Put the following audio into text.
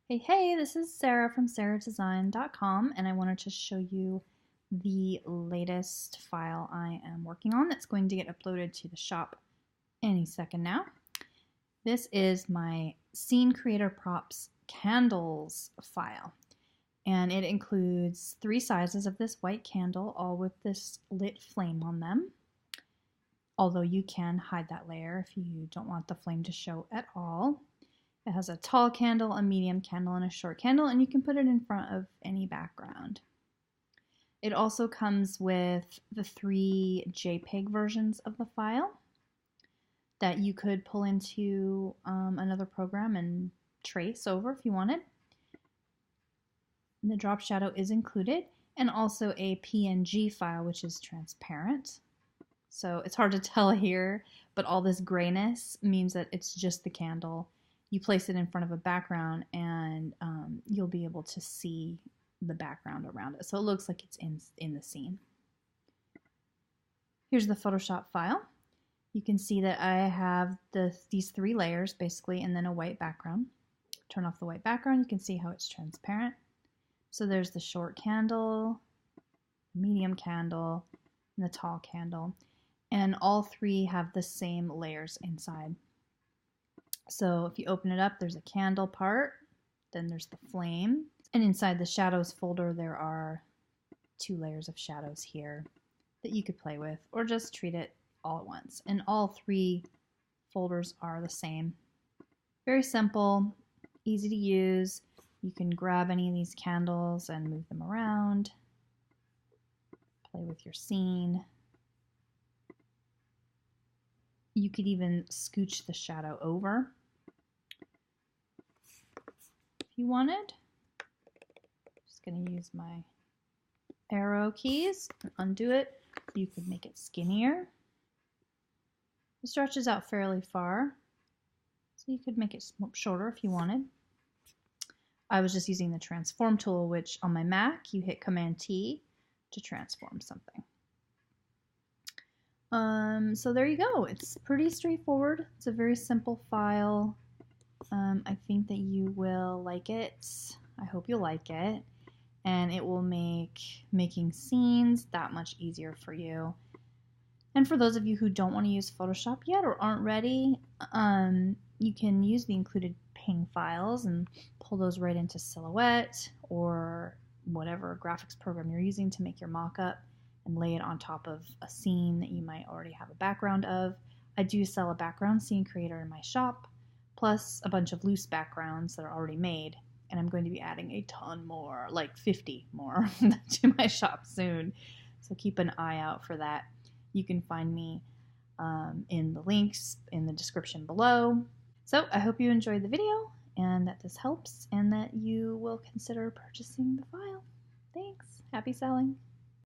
Hey, this is Sarah from sarahdesign.com, and I wanted to show you the latest file I am working on that's going to get uploaded to the shop any second now. This is my Scene Creator Props Candles file, and it includes 3 sizes of this white candle, all with this lit flame on them. Although you can hide that layer if you don't want the flame to show at all. It has a tall candle, a medium candle, and a short candle, and you can put it in front of any background. It also comes with the 3 JPEG versions of the file that you could pull into another program and trace over if you wanted. And the drop shadow is included, and also a PNG file, which is transparent. So it's hard to tell here, but all this grayness means that it's just the candle. You place it in front of a background and you'll be able to see the background around it. So it looks like it's in the scene. Here's the Photoshop file. You can see that I have these 3 layers basically, and then a white background. Turn off the white background, you can see how it's transparent. So there's the short candle, medium candle, and the tall candle. And all 3 have the same layers inside. So if you open it up, there's a candle part, then there's the flame, and inside the shadows folder there are 2 layers of shadows here that you could play with, or just treat it all at once. And all 3 folders are the same. Very simple, easy to use. You can grab any of these candles and move them around, play with your scene. You could even scooch the shadow over if you wanted. Just going to use my arrow keys and undo it. You could make it skinnier. It stretches out fairly far, so you could make it shorter if you wanted. I was just using the transform tool, which on my Mac you hit Command T to transform something. So there you go. It's pretty straightforward. It's a very simple file. I think that you will like it. I hope you'll like it. And it will make making scenes that much easier for you. And for those of you who don't want to use Photoshop yet or aren't ready, you can use the included ping files and pull those right into Silhouette or whatever graphics program you're using to make your mock-up, and lay it on top of a scene that you might already have a background of. I do sell a background scene creator in my shop, plus a bunch of loose backgrounds that are already made, and I'm going to be adding a ton more, like 50 more to my shop soon. So keep an eye out for that. You can find me in the links in the description below. So I hope you enjoyed the video and that this helps and that you will consider purchasing the file. Thanks. Happy selling.